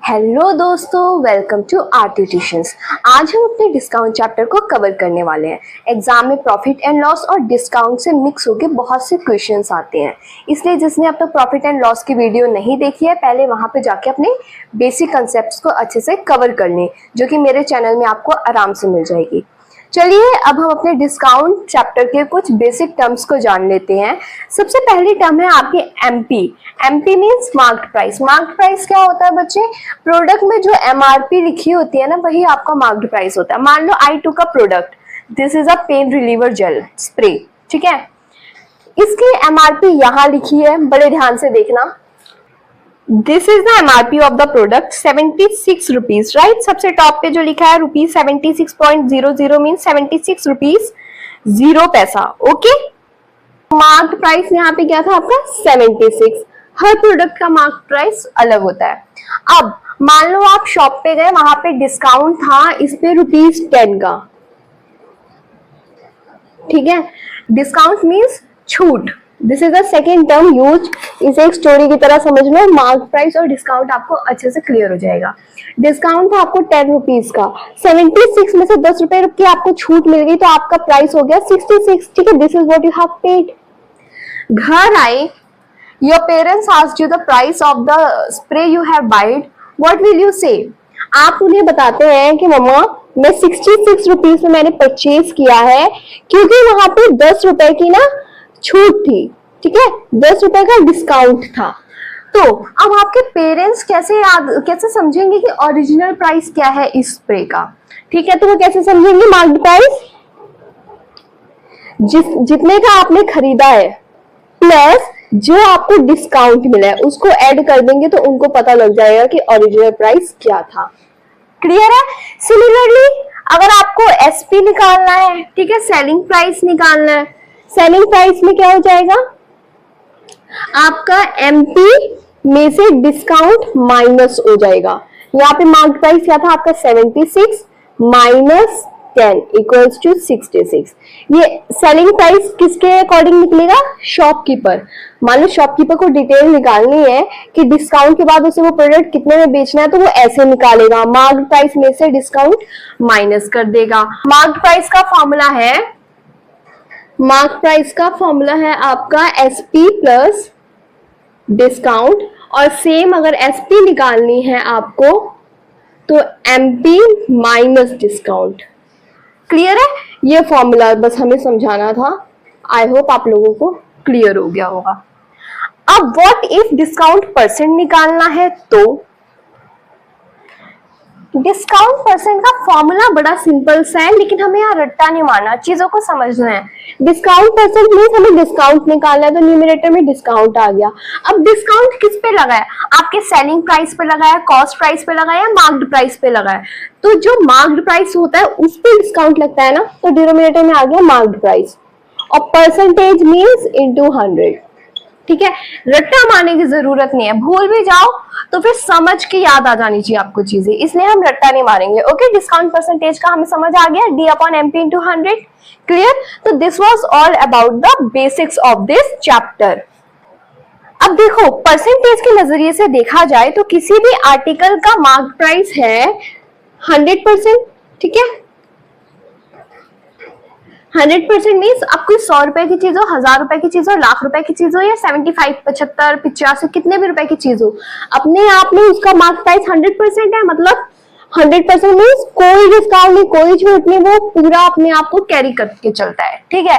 Hello दोस्तों, welcome to RT tuitions. आज हम अपने डिस्काउंट चैप्टर को कवर करने वाले हैं। एग्जाम में प्रॉफिट एंड लॉस और डिस्काउंट से मिक्स होकर बहुत से क्वेश्चंस आते हैं, इसलिए जिसने अब तक प्रॉफिट एंड लॉस की वीडियो नहीं देखी है, पहले वहां पे जाके अपने बेसिक कंसेप्ट को अच्छे से कवर कर लें, जो कि मेरे चैनल में आपको आराम से मिल जाएगी। चलिए अब हम अपने डिस्काउंट चैप्टर के कुछ बेसिक टर्म्स को जान लेते हैं। सबसे पहली टर्म है आपकी MP. MP means marked price. Marked price क्या होता है बच्चे? प्रोडक्ट में जो एमआरपी लिखी होती है ना, वही आपका मार्क्ड प्राइस होता है। मान लो I2 का product, this is a pen reliever gel spray, ठीक है। इसकी एमआरपी यहाँ लिखी है, बड़े ध्यान से देखना। This is the MRP of the product 76 rupees, right. सबसे टॉप पे जो लिखा है रुपीज 76.00 मीन 76 रुपीज 0 पैसा, ओके। मार्क्ड प्राइस यहाँ पे क्या था आपका 76। हर प्रोडक्ट का मार्क्ड प्राइस अलग होता है। अब मान लो आप शॉप पे गए, वहां पे डिस्काउंट था इस पे ₹10 का, ठीक है। डिस्काउंट मीन्स छूट। This is the second term use. इसे एक स्टोरी की तरह समझ लो। मार्क प्राइस और डिस्काउंट आपको अच्छे से क्लियर हो जाएगा। डिस्काउंट था आपको 10 रुपीज का, 76 में से 10 रुपए की आपको छूट मिल गई, तो आपका प्राइस हो गया 66, ठीक है। This is what you have paid. घर आए, your parents asked you the price of the spray you have wide, what will you से? आप उन्हें बताते हैं कि मम्मा मैं 66 रुपीज में मैंने परचेज किया है, क्योंकि वहां पे 10 रुपए की ना छूट थी, ठीक है, 10 रुपए का डिस्काउंट था। तो अब आपके पेरेंट्स कैसे समझेंगे कि ओरिजिनल प्राइस क्या है इस स्प्रे का, ठीक है। तो वो कैसे समझेंगे? मार्क्ड प्राइस जितने का आपने खरीदा है प्लस जो आपको डिस्काउंट मिला है उसको ऐड कर देंगे, तो उनको पता लग जाएगा कि ओरिजिनल प्राइस क्या था। क्लियर है? सिमिलरली अगर आपको एसपी निकालना है, ठीक है, सेलिंग प्राइस निकालना है, सेलिंग प्राइस में क्या हो जाएगा? आपका एमपी में से डिस्काउंट माइनस हो जाएगा। यहाँ पे मार्क्ड प्राइस क्या था आपका 76 माइनस 10 इक्वल्स टू 66। ये सेलिंग प्राइस किसके अकॉर्डिंग निकलेगा? शॉपकीपर। मान लो शॉपकीपर को डिटेल निकालनी है कि डिस्काउंट के बाद उसे वो प्रोडक्ट कितने में बेचना है, तो वो ऐसे निकालेगा, मार्क्ड प्राइस में से डिस्काउंट माइनस कर देगा। मार्क्ड प्राइस का फॉर्मूला है, मार्क प्राइस का फॉर्मूला है आपका एसपी प्लस डिस्काउंट, और सेम अगर एसपी निकालनी है आपको तो एमपी माइनस डिस्काउंट। क्लियर है? ये फॉर्मूला बस हमें समझाना था। आई होप आप लोगों को क्लियर हो गया होगा। अब व्हाट इफ डिस्काउंट परसेंट निकालना है, तो डिस्काउंट परसेंट का फॉर्मूला बड़ा सिंपल सा है, लेकिन हमें यहाँ रट्टा नहीं मारना, चीजों को समझना है। डिस्काउंट परसेंट मींस हमें डिस्काउंट निकालना है, तो न्यूमरेटर में डिस्काउंट आ गया। अब डिस्काउंट किस पे लगा है? आपके सेलिंग प्राइस पे लगा है, कॉस्ट प्राइस पे लगा है, मार्क्ड प्राइस पे लगा है। तो जो मार्क्ड प्राइस होता है उस पर डिस्काउंट लगता है ना, तो डिनोमिनेटर में आ गया मार्क्ड प्राइस, और परसेंटेज मीन्स इंटू 100, ठीक है। रट्टा मारने की जरूरत नहीं है, भूल भी जाओ तो फिर समझ के याद आ जानी चाहिए आपको चीजें, इसलिए हम रट्टा नहीं मारेंगे। ओके, डिस्काउंट परसेंटेज का हमें समझ आ गया, D upon MP into 100। Clear? तो this was all about the basics of this chapter. अब देखो, परसेंटेज के नजरिए से देखा जाए तो किसी भी आर्टिकल का मार्क प्राइस है 100%, ठीक है। 100% मीन्स अब कोई 100 रुपए की चीज हो, 1000 रुपए की चीज हो, लाख रुपए की चीज हो, या 75, 75, 85 कितने भी रुपए की चीज हो, अपने आप में उसका मार्क प्राइस 100% है। मतलब 100% मीन्स कोई डिस्काउंट नहीं, कोई छूट नहीं, वो पूरा अपने आप को कैरी करके चलता है, ठीक है।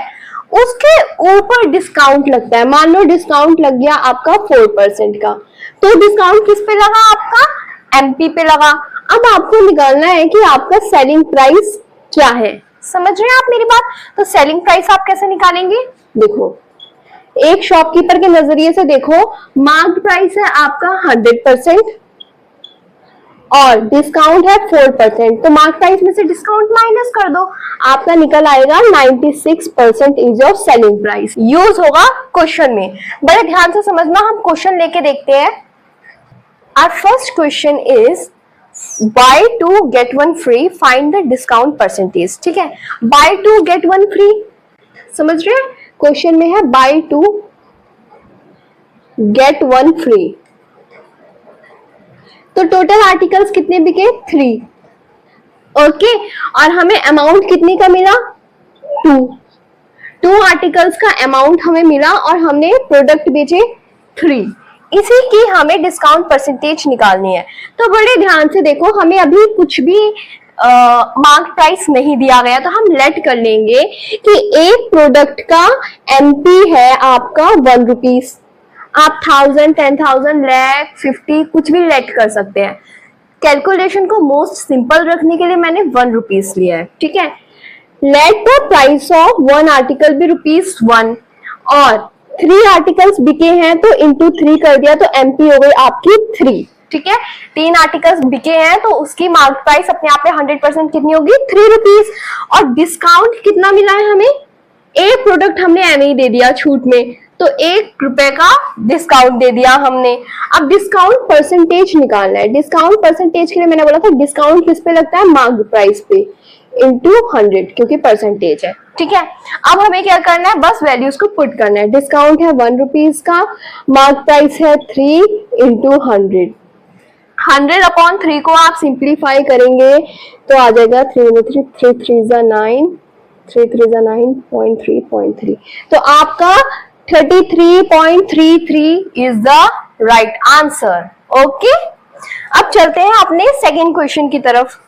उसके ऊपर डिस्काउंट लगता है। मान लो डिस्काउंट लग गया आपका 4% का, तो डिस्काउंट किस पे लगा? आपका एमपी पे लगा। अब आपको निकालना है कि आपका सेलिंग प्राइस क्या है। समझ रहे हैं आप मेरी बात? तो सेलिंग प्राइस आप कैसे निकालेंगे? देखो, एक शॉपकीपर के नजरिए से देखो, मार्क्ड प्राइस है आपका 100% और डिस्काउंट है 4%, तो मार्क्ड प्राइस में से डिस्काउंट माइनस कर दो, आपका निकल आएगा 96% is your selling price. Use होगा क्वेश्चन में, बड़े ध्यान से समझना। हम क्वेश्चन लेके देखते हैं। Our first question is buy 2 get 1 free, find the discount percentage, ठीक है। buy 2 get 1 free, समझ रहे हैं? क्वेश्चन में है buy 2 get 1 free, तो टोटल आर्टिकल्स कितने बिके? 3। ओके, और हमें अमाउंट कितने का मिला? 2 आर्टिकल्स का अमाउंट हमें मिला और हमने प्रोडक्ट बेचे 3। इसी की हमें डिस्काउंट परसेंटेज निकालनी है। तो बड़े ध्यान से देखो, हमें अभी कुछ भी मार्क प्राइस नहीं दिया गया, तो हम लेट कर लेंगे कि एक प्रोडक्ट का एमपी है आपका 1 रुपीज। आप 1000, 10,000, lakh, 50 कुछ भी लेट कर सकते हैं। कैलकुलेशन को मोस्ट सिंपल रखने के लिए मैंने 1 रुपीज लिया है, ठीक है। Let the price of 1 article भी ₹1 और 3 आर्टिकल्स बिके हैं तो इंटू 3 कर दिया, तो एमपी हो गई आपकी 3, ठीक है। 3 आर्टिकल्स बिके हैं तो उसकी मार्क प्राइस अपने आप में 100% कितनी होगी? 3 रुपीज। और डिस्काउंट कितना मिला है हमें? एक प्रोडक्ट हमने एम ही दे दिया छूट में, तो ₹1 का डिस्काउंट दे दिया हमने। अब डिस्काउंट परसेंटेज निकालना है। डिस्काउंट परसेंटेज के लिए मैंने बोला था डिस्काउंट किस पे लगता है? मार्क प्राइस पे इंटू 100, क्योंकि परसेंटेज है, ठीक है। अब हमें क्या करना है? बस वैल्यूज को पुट करना है। डिस्काउंट है 1 रुपीज का, मार्क प्राइस है 3 इंटू 100। 100/3 को आप सिंप्लीफाई करेंगे तो आ जाएगा 3 3 9, 3 9 0.3. तो आपका 33.33 is the right answer. Okay, अब चलते हैं अपने सेकेंड क्वेश्चन की तरफ।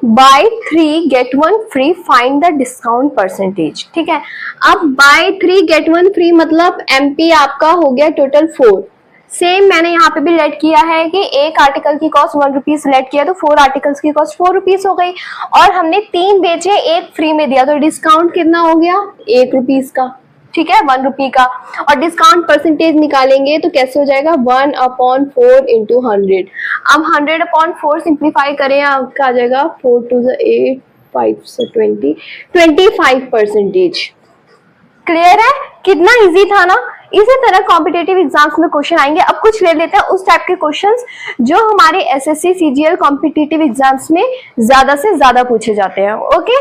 Buy 3 get 1 free, find the discount percentage. ठीक है, अब बाय 3 get 1 free मतलब एमपी आपका हो गया टोटल 4। सेम मैंने यहाँ पे भी लेट किया है कि एक आर्टिकल की कॉस्ट 1 रुपीज लेट किया तो 4 आर्टिकल्स की कॉस्ट 4 रुपीज हो गई, और हमने 3 बेचे, एक फ्री में दिया, तो डिस्काउंट कितना हो गया? 1 रुपीज का, ठीक है, 1 रुपी का। और डिस्काउंट परसेंटेज निकालेंगे तो कैसे हो जाएगा? 1/4 इंटू 100। अब 100/4 सिंप्लीफाई करें, आपका आ जाएगा 4 2 8 5 से 20, 25%। क्लियर है? कितना इजी था ना। इसी तरह कॉम्पिटेटिव एग्जाम्स में क्वेश्चन आएंगे। अब कुछ ले लेते हैं उस टाइप के क्वेश्चंस जो हमारे एसएससी सीजीएल कॉम्पिटेटिव एग्जाम्स में ज्यादा से ज्यादा पूछे जाते हैं। Okay,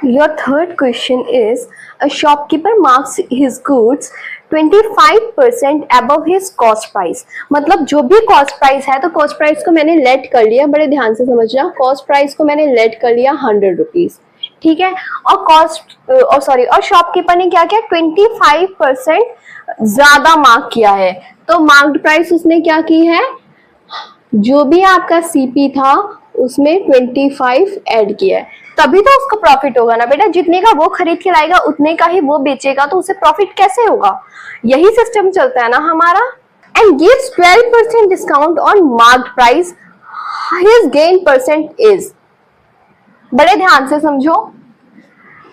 Your third question is, a shopkeeper marks his goods 25% above his cost price। मतलब जो भी कॉस्ट प्राइस है, तो कॉस्ट प्राइस को मैंने लेट कर लिया, बड़े ध्यान से समझना, कॉस्ट प्राइस को मैंने लेट कर लिया 100 रुपीज, ठीक है। और शॉपकीपर ने क्या किया? 25% ज्यादा मार्क किया है, तो मार्क्ड प्राइस उसने क्या की है? जो भी आपका सीपी था उसमें 25 ऐड किया है, तभी तो उसको प्रॉफिट होगा ना बेटा। जितने का वो खरीद के लाएगा उतने का ही वो बेचेगा, तो उसे प्रॉफिट कैसे होगा? यही सिस्टम चलता है ना हमारा। And gives 12% discount on marked price, his gain percent is. बड़े ध्यान से समझो,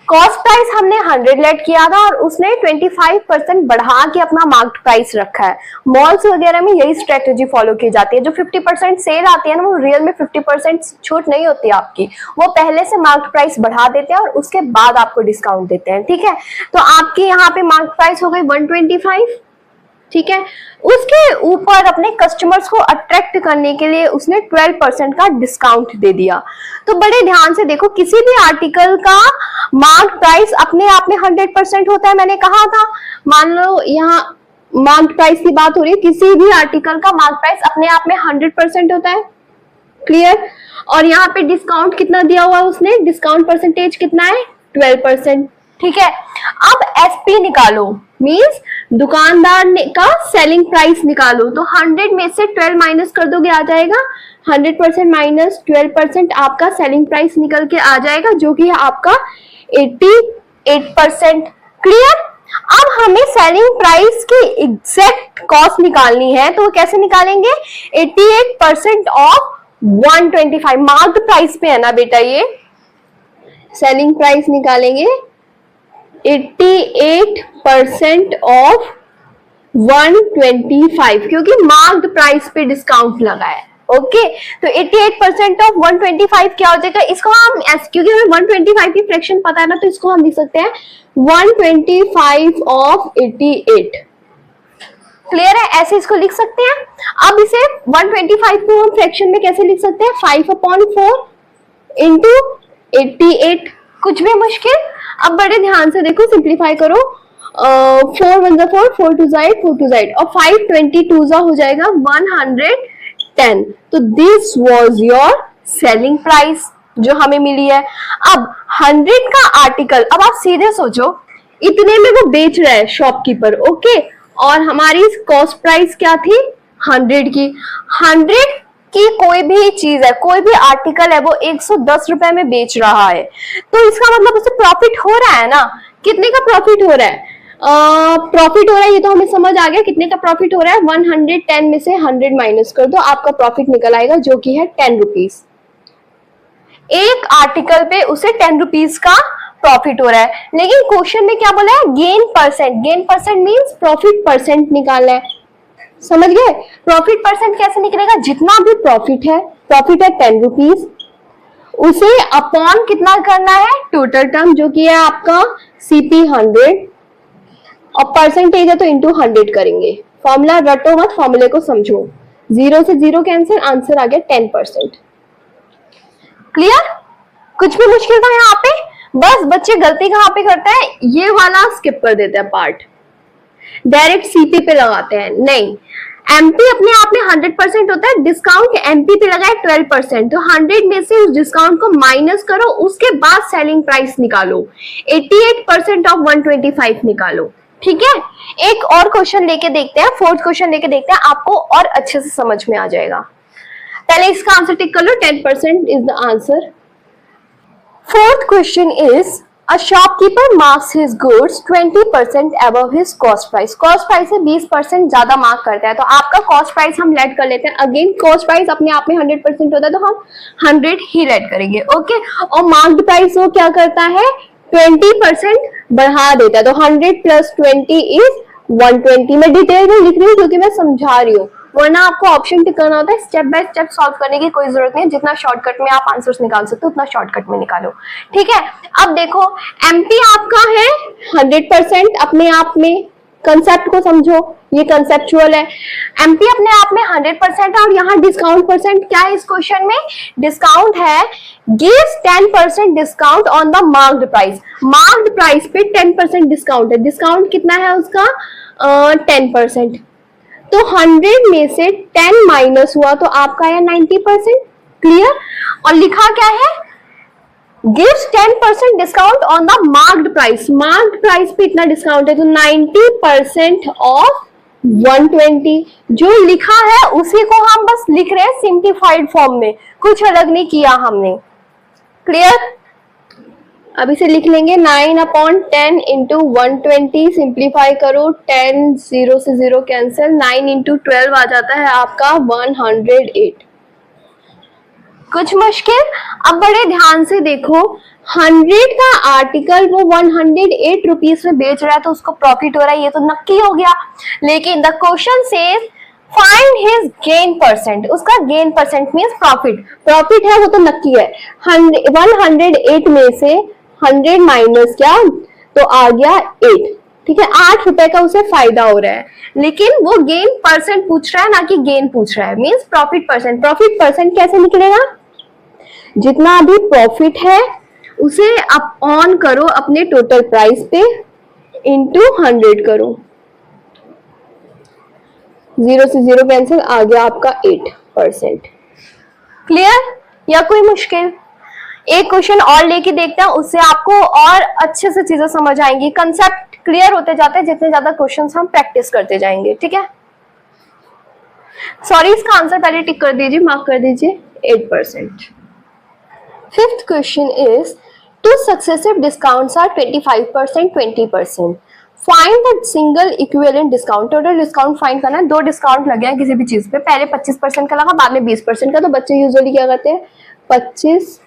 कॉस्ट प्राइस हमने 100 लेट किया था और उसने 25% बढ़ा के अपना मार्क्ड प्राइस रखा है। मॉल्स वगैरह में यही स्ट्रेटेजी फॉलो की जाती है। जो 50% सेल आती है ना, वो रियल में 50% छूट नहीं होती आपकी, वो पहले से मार्क्ड प्राइस बढ़ा देते हैं और उसके बाद आपको डिस्काउंट देते हैं, ठीक है। तो आपके यहाँ पे मार्क्ड प्राइस हो गई 125, ठीक है। उसके ऊपर अपने कस्टमर्स को अट्रैक्ट करने के लिए उसने 12% का डिस्काउंट दे दिया। तो बड़े ध्यान से देखो, किसी भी आर्टिकल का मार्क प्राइस अपने आप में 100% होता है, मैंने कहा था। मान लो यहाँ मार्क प्राइस की बात हो रही है, किसी भी आर्टिकल का मार्क प्राइस अपने आप में 100% होता है, क्लियर। और यहाँ पे डिस्काउंट कितना दिया हुआ है उसने? डिस्काउंट परसेंटेज कितना है? 12%, ठीक है। अब एसपी निकालो, मींस दुकानदार का सेलिंग प्राइस निकालो। तो 100 में से 12 माइनस कर दोगे, आ जाएगा 100% माइनस 12% आपका सेलिंग प्राइस निकल के आ जाएगा, जो कि है आपका 88%, क्लियर। अब हमें सेलिंग प्राइस की एग्जैक्ट कॉस्ट निकालनी है, तो कैसे निकालेंगे? 88% ऑफ 125, मार्क्ड प्राइस पे है ना बेटा, ये सेलिंग प्राइस निकालेंगे 88% ऑफ 125, क्योंकि मार्क्ड प्राइस पे डिस्काउंट लगा है। ओके, तो 88% ऑफ 125 क्या हो जाएगा? इसको हम क्योंकि हमें 125 की फ्रैक्शन पता है ना, तो इसको हम लिख सकते हैं 125 ऑफ 88, क्लियर है? ऐसे इसको लिख सकते हैं। अब इसे 125 को हम फ्रैक्शन में कैसे लिख सकते हैं? 5/4 इंटू 88, कुछ भी मुश्किल। अब बड़े ध्यान से देखो, सिंप्लीफाई करो, 4 1 4, 4 2 8, 4 2 8, और 5 22 हो जाएगा 120 10, तो this was your selling price जो हमें मिली है। अब 100 का आर्टिकल, अब आप सीधे सोचो इतने में वो बेच रहा है शॉपकीपर, ओके, और हमारी कॉस्ट प्राइस क्या थी 100 की। 100 की कोई भी चीज है, कोई भी आर्टिकल है, वो 110 रुपए में बेच रहा है, तो इसका मतलब उसे प्रॉफिट हो रहा है ना। कितने का प्रॉफिट हो रहा है? प्रॉफिट हो रहा है, ये तो हमें समझ आ गया कितने का प्रॉफिट हो रहा है। 110 में से 100 माइनस कर दो, आपका प्रॉफिट निकल आएगा जो कि है 10 रुपीज। एक आर्टिकल पे उसे 10 रुपीज का प्रॉफिट हो रहा है। लेकिन क्वेश्चन में क्या बोला है? Gain percent. Gain percent means profit percent निकालना है, समझ गए? प्रॉफिट परसेंट कैसे निकलेगा? जितना भी प्रॉफिट है 10 रुपीज, उसे अपॉन कितना करना है? टोटल टर्म जो कि है आपका CP 100, और परसेंटेज है तो इंटू 100 करेंगे। फॉर्मूला रटो मत, फॉर्मूले को समझो। 0 से 0 कैंसिल, आंसर आ गया 10%। क्लियर? कुछ भी मुश्किल था यहाँ पे? बस बच्चे गलती कहाँ पे करते हैं, ये वाला स्किप कर देते हैं पार्ट, डायरेक्ट CP पे लगाते हैं। नहीं, MP अपने आप में 100% होता है, डिस्काउंट MP पे लगा है 12%, तो 100 में से उस डिस्काउंट को माइनस करो, उसके बाद सेलिंग प्राइस निकालो, 88% ऑफ 125 निकालो। ठीक है, एक और क्वेश्चन लेके देखते हैं, फोर्थ क्वेश्चन लेके देखते हैं, आपको और अच्छे से समझ में आ जाएगा। पहले इसका आंसर टिक कर लो, 10% is the answer. Fourth question is A shopkeeper marks his goods 20% above his cost price. Cost price से 20% ज्यादा मार्क करता है, तो आपका कॉस्ट प्राइस हम लेट कर लेते हैं। अगेन कॉस्ट प्राइस अपने आप में 100% होता है, तो हम 100 ही लेट करेंगे, ओके। और मार्क्ड प्राइस वो क्या करता है? 20% बढ़ा देता है, तो 100 प्लस 20 इज 120। मैं डिटेल में लिख रही हूँ क्योंकि मैं समझा रही हूँ, वरना आपको ऑप्शन टिक करना होता है। स्टेप बाय स्टेप सॉल्व करने की कोई जरूरत नहीं है, जितना शॉर्टकट में आप आंसर्स निकाल सकते हो उतना शॉर्टकट में निकालो। ठीक है, अब देखो MP आपका है 100% अपने आप में, कंसेप्ट को समझो, ये कंसेप्चुअल है। MP अपने आप में 100% है, और यहाँ डिस्काउंट परसेंट क्या है? इस क्वेश्चन में डिस्काउंट है, gives 10% discount on the marked price. Marked price पे 10% डिस्काउंट है, डिस्काउंट कितना है उसका? 10%। तो 100 में से 10 माइनस हुआ तो आपका है 90%। क्लियर? और लिखा क्या है? Gives 10% discount on the marked price. Marked price पे इतना डिस्काउंट है, तो 90% ऑफ 120। जो लिखा है उसी को हम बस लिख रहे हैं सिंप्लीफाइड फॉर्म में, कुछ अलग नहीं किया हमने। क्लियर? अब इसे लिख लेंगे 9/10 इंटू 120, सिंप्लीफाई करो, 10 0 से 0 कैंसिल, 9 इंटू 12 आ जाता है आपका 108। कुछ मुश्किल? अब बड़े ध्यान से देखो, 100 का आर्टिकल वो 108 रुपीज में बेच रहा है, तो उसको प्रॉफिट हो रहा है, ये तो नक्की हो गया। लेकिन the question says find his gain percent. उसका gain percent means profit, profit है वो तो नक्की है। 108 में से 100 माइनस क्या, तो आ गया 8। ठीक है, 8 रुपए का उसे फायदा हो रहा है, लेकिन वो गेन परसेंट पूछ रहा है ना कि गेन पूछ रहा है, means profit percent. Profit percent कैसे निकलेगा? जितना भी प्रॉफिट है उसे आप ऑन करो अपने टोटल प्राइस पे, इंटू 100 करो, 0 से 0 कैंसिल, आ गया आपका 8%। क्लियर? या कोई मुश्किल? एक क्वेश्चन और लेके देखते हैं, उससे आपको और अच्छे से चीजें समझ आएंगी, कंसेप्ट क्लियर होते जाते हैं जितने ज्यादा क्वेश्चंस हम प्रैक्टिस करते जाएंगे। ठीक है, सॉरी इसका आंसर पहले टिक कर दीजिए, मार्क कर दीजिए 8%। Fifth question is two successive discounts are 25%, 20%, find the single equivalent discount. Total discount find करना है, 2 डिस्काउंट लगे हैं किसी भी चीज पे, पहले 25% का लगा, बाद में 20% का, तो बच्चे यूजुअली क्या करते हैं, 25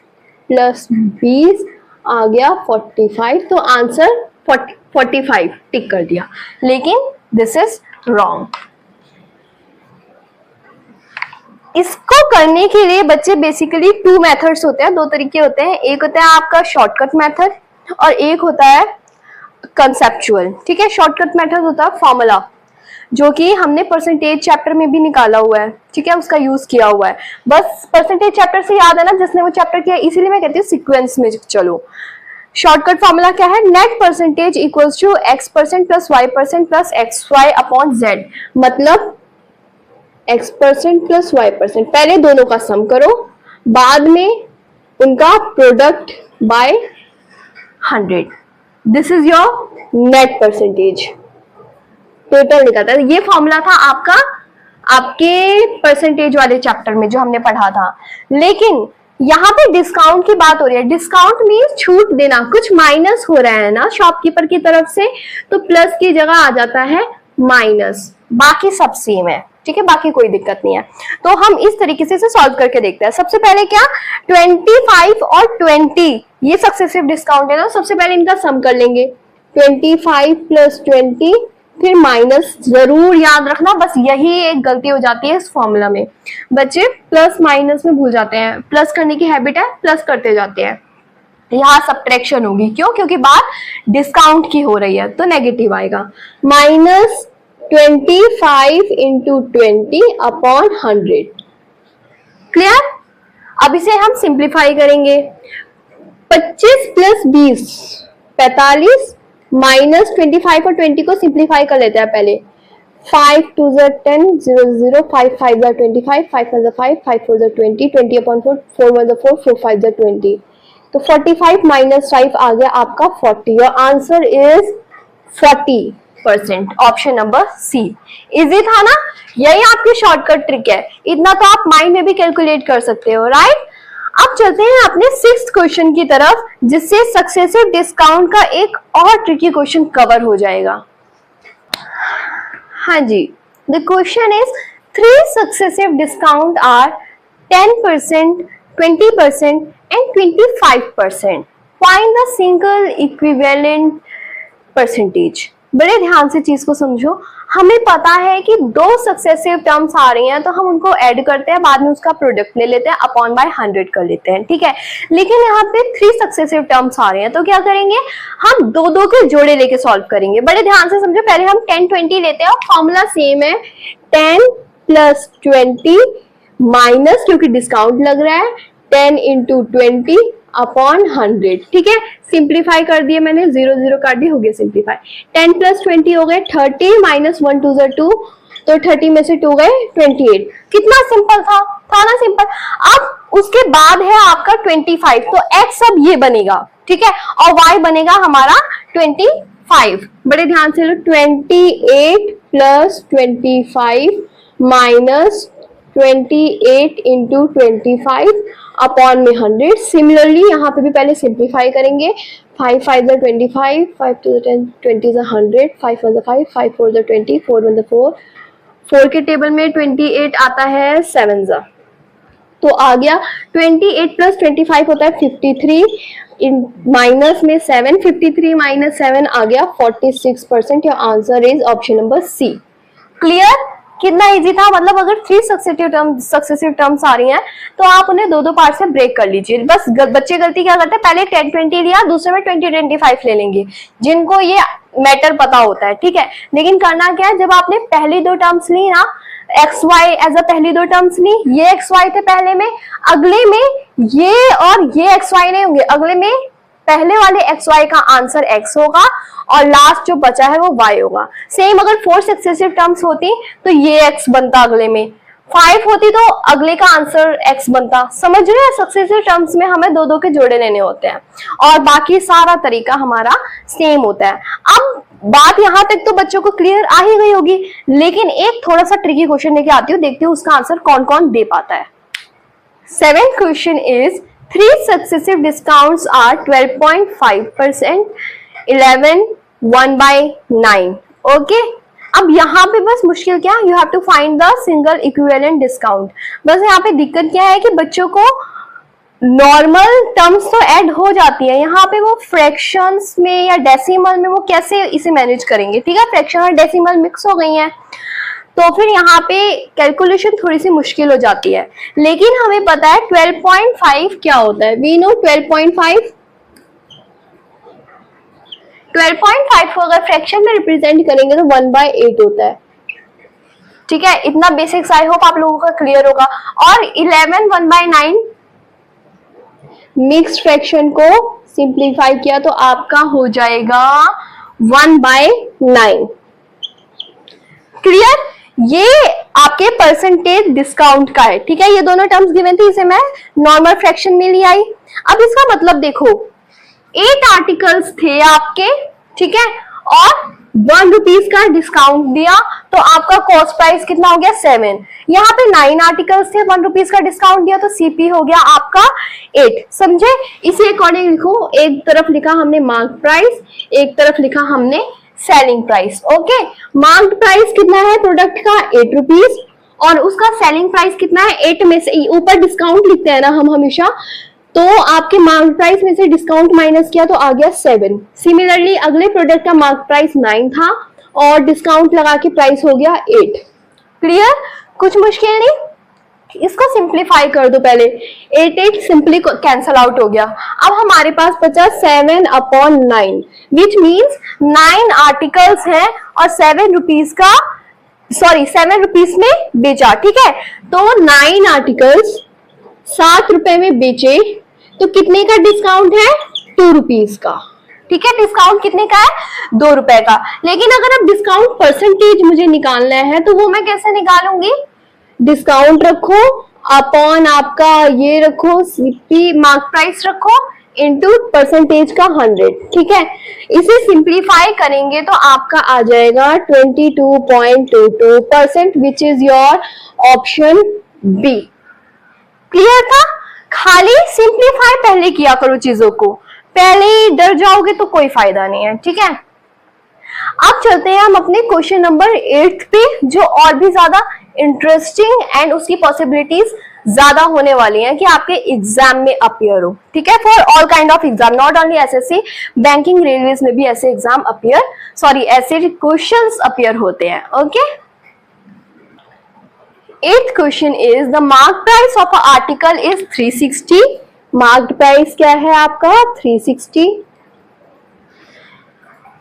प्लस 20 आ गया 45, तो आंसर 45 टिक कर दिया, लेकिन दिस इज रॉन्ग। इसको करने के लिए बच्चे बेसिकली 2 मेथड्स होते हैं, 2 तरीके होते हैं। एक होता है आपका शॉर्टकट मेथड और एक होता है कंसेप्चुअल। ठीक है, शॉर्टकट मेथड होता है फॉर्मूला, जो कि हमने परसेंटेज चैप्टर में भी निकाला हुआ है। ठीक है, उसका यूज किया हुआ है, बस परसेंटेज चैप्टर से याद है ना जिसने वो चैप्टर किया, इसीलिए मैं कहती हूँ सीक्वेंस में चलो। शॉर्टकट फॉर्मूला क्या है? Net percentage equals to x% plus y% plus xy upon z। मतलब x% प्लस y%, पहले दोनों का सम करो, बाद में उनका product by 100, this is your net percentage, total निकलता है। ये फॉर्मूला था आपका आपके परसेंटेज वाले चैप्टर में जो हमने पढ़ा था। लेकिन यहाँ पे डिस्काउंट की बात हो रही है, डिस्काउंट मीन्स छूट देना, कुछ माइनस हो रहा है ना शॉपकीपर की तरफ से, तो प्लस की जगह आ जाता है माइनस, बाकी सब सेम है, ठीक है, बाकी कोई दिक्कत नहीं है। तो हम इस तरीके से इसे सॉल्व करके देखते हैं। सबसे पहले क्या, 25 और 20 ये सक्सेसिव डिस्काउंट है ना, सबसे पहले इनका सम कर लेंगे, 25 प्लस 20, फिर माइनस, जरूर याद रखना, बस यही एक गलती हो जाती है इस फॉर्मूला में, बच्चे प्लस माइनस में भूल जाते हैं, प्लस करने की हैबिट है, प्लस करते जाते हैं, यहाँ सब्ट्रैक्शन होगी, क्यों, क्योंकि बात डिस्काउंट की हो रही है, तो नेगेटिव आएगा, माइनस 25 इंटू 20 अपॉन 100, क्लियर। अब इसे हम सिंप्लीफाई करेंगे, 25 प्लस 20 45, माइनस 25 और 20 को सिंप्लीफाई कर लेते हैं पहले, 5 2 10 0 0, 5 5 25, 5 1 5, 5 4 20, 20 अपॉन 4, 4 1 4, 4 5 20, तो 45 माइनस 5 आ गया आपका 40, your answer is 40%, option number C. Easy था ना, यही आपकी शॉर्टकट ट्रिक है, इतना तो आप माइंड में भी कैलकुलेट कर सकते हो, राइट। अब चलते हैं अपने 6th क्वेश्चन की तरफ, जिससे सक्सेसिव डिस्काउंट का एक और ट्रिकी क्वेश्चन कवर हो जाएगा। हाँ जी, the question is 3 successive discount are 10%, 20% and 25%, find the single equivalent percentage. बड़े ध्यान से चीज को समझो, हमें पता है कि 2 सक्सेसिव टर्म्स आ रही हैं, तो हम उनको ऐड करते हैं, बाद में उसका प्रोडक्ट ले लेते हैं, अपॉन बाय 100 कर लेते हैं, ठीक है। लेकिन यहाँ पे 3 सक्सेसिव टर्म्स आ रहे हैं, तो क्या करेंगे, हम 2 के जोड़े लेके सॉल्व करेंगे। बड़े ध्यान से समझो, पहले हम 10 20 लेते हैं और फॉर्मूला सेम है, 10 प्लस 20 माइनस, क्योंकि डिस्काउंट लग रहा है, 10 इंटू 20 अपॉन 100, ठीक है। सिंप्लीफाई कर दिए मैंने, 0 0 काट दिए, हो गया सिंप्लीफाई, 10 प्लस 20 हो गए 30, माइनस 1 2 2, तो 30 में से 2 गए 28, कितना सिंपल था ना सिंपल। अब उसके बाद है आपका 25, तो x अब ये बनेगा, ठीक है, और y बनेगा हमारा 25। बड़े ध्यान से लो, 28 प्लस 25 माइनस 28 इंटू 25 अपॉन में 100। सिमिलरली यहाँ पे भी पहले सिंप्लीफाई करेंगे, 5 5 25, 5 2 10, 20 100, 5 1 5, 5 4 20, 4 1 4, 4 के टेबल में 28 आता है 7 जा, तो आ गया 28 प्लस 25 होता है 53, माइनस में 7, 53 माइनस 7 आ गया 46%, your answer is option number C. Clear, कितना इजी था, मतलब अगर 3 सक्सेसिव टर्म्स आ रही हैं तो आप उन्हें 2 पार्ट से ब्रेक कर लीजिए। बस बच्चे गलती क्या करते हैं, पहले 10 20 लिया, दूसरे में 20 25 ले लेंगे, जिनको ये मैटर पता होता है, ठीक है। लेकिन करना क्या है, जब आपने पहली 2 टर्म्स ली ना, एक्स वाई एज अ पहली 2 टर्म्स ली, ये एक्स वाई थे पहले में, अगले में ये और ये एक्स वाई नहीं होंगे, अगले में पहले वाले एक्स वाई का आंसर एक्स होगा और लास्ट जो बचा है वो वाई होगा। सेम अगर 4 सक्सेसिव टर्म्स होती तो ये एक्स बनता, अगले में 5 होती तो अगले का आंसर एक्स बनता। समझ रहे हैं, सक्सेसिव टर्म्स में हमें 2 के जोड़े लेने होते हैं और बाकी सारा तरीका हमारा सेम होता है। अब बात यहाँ तक तो बच्चों को क्लियर आ ही गई होगी, लेकिन एक थोड़ा सा ट्रिकी क्वेश्चन लेके आती हूँ, देखती हूँ उसका आंसर कौन कौन दे पाता है। 7th question is 3 successive discounts are 12.5%, 11, 1/9, okay. अब यहाँ पे बस मुश्किल क्या, you have to find the single equivalent discount. बस यहाँ पे दिक्कत क्या है कि बच्चों को नॉर्मल टर्म्स तो ऐड हो जाती है, यहाँ पे वो फ्रैक्शंस में या डेसिमल में वो कैसे इसे मैनेज करेंगे, ठीक है। फ्रैक्शन और डेसिमल मिक्स हो गई हैं, तो फिर यहाँ पे कैलकुलेशन थोड़ी सी मुश्किल हो जाती है। लेकिन हमें पता है 12.5 क्या होता है, वी नो 12.5 को अगर फ्रैक्शन में रिप्रेजेंट करेंगे तो 1/8 होता है, ठीक है। इतना बेसिक्स आई होप आप लोगों का क्लियर होगा। और 11 1/9 मिक्स फ्रैक्शन को सिंप्लीफाई किया तो आपका हो जाएगा 1/9। क्लियर, ये आपके परसेंटेज डिस्काउंट का है, ठीक है। ये दोनों टर्म्स गिवन थे, इसे मैं नॉर्मल फ्रैक्शन में ले आई। अब इसका मतलब देखो, 8 आर्टिकल्स थे आपके, ठीक है, और 1 रुपीज का डिस्काउंट दिया तो आपका कॉस्ट प्राइस कितना हो गया 7। यहाँ पे 9 आर्टिकल्स थे, 1 रुपीज का डिस्काउंट दिया तो सीपी हो गया आपका 8। समझे? इसी अकॉर्डिंग लिखो, एक तरफ लिखा हमने मार्क प्राइस, एक तरफ लिखा हमने selling price. Okay, mark price कितना है प्रोडक्ट का 8 रुपीज, और उसका सेलिंग प्राइस कितना है 8 में से ऊपर डिस्काउंट लिखते हैं ना हम हमेशा, तो आपके मार्क प्राइस में से डिस्काउंट माइनस किया तो आ गया 7। सिमिलरली अगले प्रोडक्ट का मार्क प्राइस 9 था और डिस्काउंट लगा के प्राइस हो गया 8। क्लियर? कुछ मुश्किल नहीं। इसको सिंप्लीफाई कर दो पहले, 8 सिंपली कैंसल आउट हो गया। अब हमारे पास बचा 7/9 विच मीन्स 9 आर्टिकल्स है और 7 रुपीज का 7 रुपीज में बेचा, ठीक है। तो 9 आर्टिकल्स 7 रुपए में बेचे तो कितने का डिस्काउंट है 2 रुपीज का, ठीक है। डिस्काउंट कितने का है 2 रुपए का। लेकिन अगर अब डिस्काउंट परसेंटेज मुझे निकालना है तो वो मैं कैसे निकालूंगी, डिस्काउंट रखो अपॉन आपका ये रखो सीपी मार्क प्राइस रखो इनटू परसेंटेज का 100, ठीक है। इसे सिंप्लीफाई करेंगे तो आपका आ जाएगा 22.22% which is your option B. Clear था? खाली सिंप्लीफाई पहले किया करो चीजों को, पहले डर जाओगे तो कोई फायदा नहीं है, ठीक है। अब चलते हैं हम अपने क्वेश्चन नंबर 8 पे, जो और भी ज्यादा इंटरेस्टिंग एंड उसकी पॉसिबिलिटीज ज्यादा होने वाली हैं कि आपके एग्जाम में अपीयर हो, ठीक है। For all kind of exam, not only SSC, banking, railways में भी ऐसे एग्जाम अपीयर, ऐसे क्वेश्चंस अपीयर होते हैं। Okay, 8th question is the mark price of a article is 360। Marked price क्या है आपका 360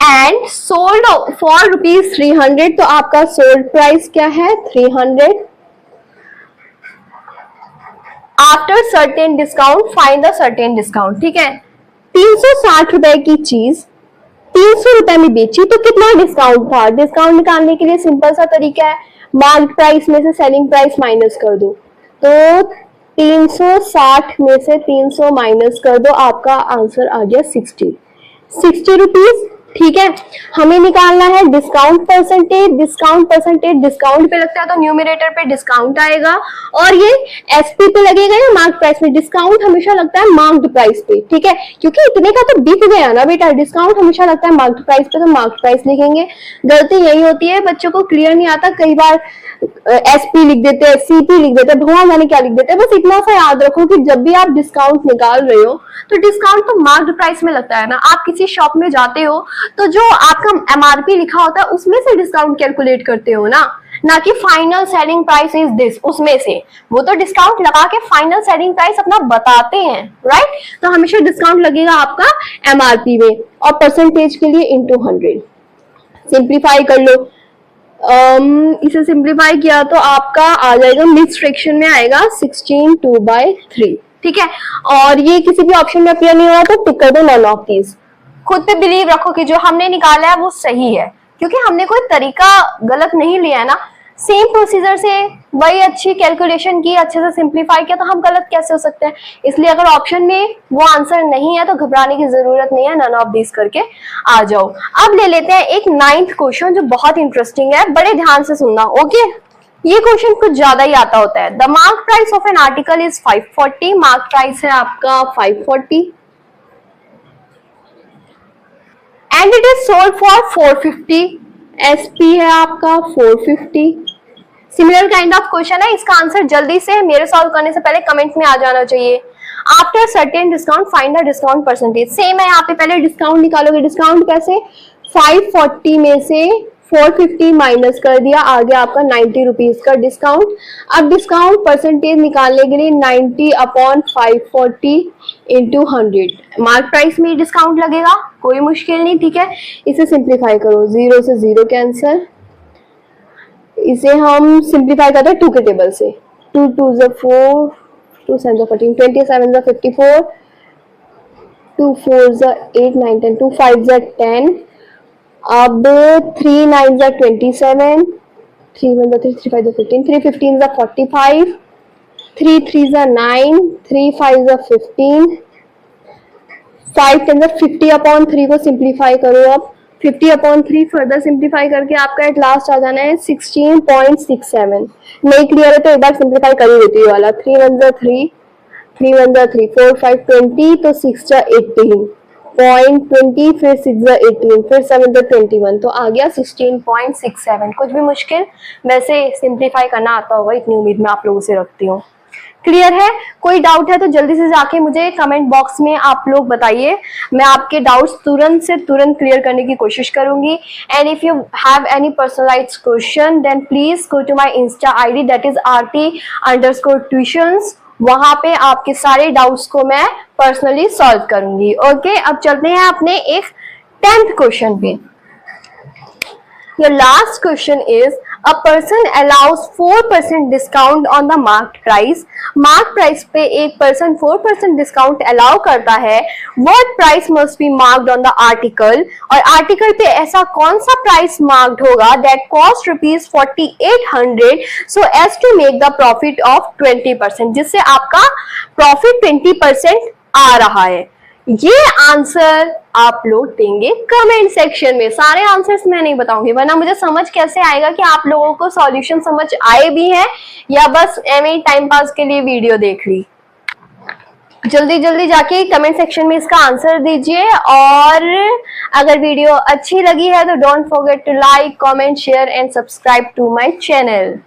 एंड सोल्ड फॉर रुपीज 300, तो आपका सोल्ड प्राइस क्या है 300। After certain discount find the certain discount, ठीक है। 360 रुपए की चीज 300 रुपए में बेची तो कितना डिस्काउंट था। डिस्काउंट निकालने के लिए सिंपल सा तरीका है, मार्क प्राइस में से सेलिंग प्राइस माइनस कर दो, तो 360 में से 300 माइनस कर दो, आपका आंसर आ गया 60 रुपीज, ठीक है। हमें निकालना है डिस्काउंट परसेंटेज। डिस्काउंट पे लगता है तो न्यूमरेटर पे डिस्काउंट आएगा और ये एसपी पे लगेगा या मार्क प्राइस पे। डिस्काउंट हमेशा लगता है मार्क्ड प्राइस पे, ठीक है, क्योंकि इतने का तो बिक गया ना बेटा। डिस्काउंट हमेशा लगता है मार्क्ड प्राइस पे, तो मार्क्ड प्राइस लिखेंगे। गलती यही होती है, बच्चों को क्लियर नहीं आता, कई बार एसपी लिख देते हैं, सीपी लिख देते हैं, भगवान जाने क्या लिख देते हैं। बस इतना सा याद रखो कि जब भी आप डिस्काउंट निकाल रहे हो तो डिस्काउंट तो मार्क्ड प्राइस में लगता है ना। आप किसी शॉप में जाते हो तो जो आपका एमआरपी लिखा होता है उसमें से डिस्काउंट कैलकुलेट करते हो ना कि final selling price is this, उसमें से। वो तो डिस्काउंट लगा के फाइनल सेलिंग प्राइस अपना बताते हैं, राइट। तो हमेशा डिस्काउंट लगेगा आपका एमआरपी में और परसेंटेज के लिए इंटू 100। सिंप्लीफाई कर लो, इसे सिंप्लीफाई किया तो आपका आ जाएगा मिक्स फ्रैक्शन में आएगा 16 2/3, ठीक है। और ये किसी भी ऑप्शन में अपीयर नहीं हो रहा तो टिक कर दो नॉन ऑफ दीज। खुद पे बिलीव रखो कि जो हमने निकाला है वो सही है, क्योंकि हमने कोई तरीका गलत नहीं लिया है ना। सेम प्रोसीजर से वही अच्छी कैलकुलेशन की, अच्छे से सिंप्लीफाई किया, तो हम गलत कैसे हो सकते हैं। इसलिए अगर ऑप्शन में वो आंसर नहीं है तो घबराने की जरूरत नहीं है, नन ऑफ दिस करके आ जाओ। अब ले लेते हैं एक 9th क्वेश्चन जो बहुत इंटरेस्टिंग है, बड़े ध्यान से सुनना। ओके, ये क्वेश्चन कुछ ज्यादा ही आता होता है। The mark price of an article is 540। Mark price है आपका 540 and it is sold for 450। SP है आपका 450। सिमिलर काइंड ऑफ क्वेश्चन है, इसका आंसर जल्दी से मेरे सॉल्व करने से पहले कमेंट में आ जाना चाहिए। After certain discount find the discount percentage. Same है, यहाँ पे पहले डिस्काउंट निकालोगे। डिस्काउंट कैसे, 540 में से 450 माइनस कर दिया, आ गया आपका 90 रुपीज का डिस्काउंट। अब डिस्काउंट परसेंटेज निकालने के लिए 90/540 इंटू 100। मार्क प्राइस में डिस्काउंट लगेगा, कोई मुश्किल नहीं, ठीक है। इसे सिंप्लीफाई करो, 0 से 0 कैंसर। इसे हम सिंप्लीफाई करते हैं 2 के टेबल से। 2 2 4, 2 7 14, 27 54, 2 4 8 9 10, 2 5 10। अब 3 9 27, 3 1 3 3 5 15, 3 15 45, 3 3 9, 3 5 15, 5 10 50 अपॉन 3 को सिंप्लीफाई करो। अब 50 अपॉन 3 फर्दर सिंप्लीफाई करके आपका एट लास्ट आ जाना है 16.67। नहीं क्लियर है तो एक बार सिंप्लीफाई कर ही देती है वाला। 3 1 3, 3 1 3, 4 5 20, तो 6 18, 0.20, फिर 6 18, फिर 7 21, तो आ गया 16.67। कुछ भी मुश्किल, वैसे सिंप्लीफाई करना आता होगा, इतनी उम्मीद मैं आप लोगों से रखती हूँ। क्लियर है? कोई डाउट है तो जल्दी से जाके मुझे कमेंट बॉक्स में आप लोग बताइए, मैं आपके डाउट्स तुरंत से तुरंत क्लियर करने की कोशिश करूंगी। And if you have any personalised question then please go to my insta ID, that is RT_tuitions। वहां पे आपके सारे डाउट्स को मैं पर्सनली सॉल्व करूंगी। ओके, अब चलते हैं अपने एक 10th क्वेश्चन पे। Your last question is, a person allows 4% discount on the marked price. Marked price पे एक person 4% discount allow करता है. What price must be marked on the article? और article पे ऐसा कौन सा price marked होगा that cost rupees 4800 so as to make the profit of 20%, जिससे आपका profit 20% आ रहा है। ये आंसर आप लोग देंगे कमेंट सेक्शन में। सारे आंसर्स मैं नहीं बताऊंगी, वरना मुझे समझ कैसे आएगा कि आप लोगों को सॉल्यूशन समझ आए भी है या बस एवं टाइम पास के लिए वीडियो देख ली। जल्दी जल्दी जाके कमेंट सेक्शन में इसका आंसर दीजिए, और अगर वीडियो अच्छी लगी है तो don't forget to like, comment, share and subscribe to my channel.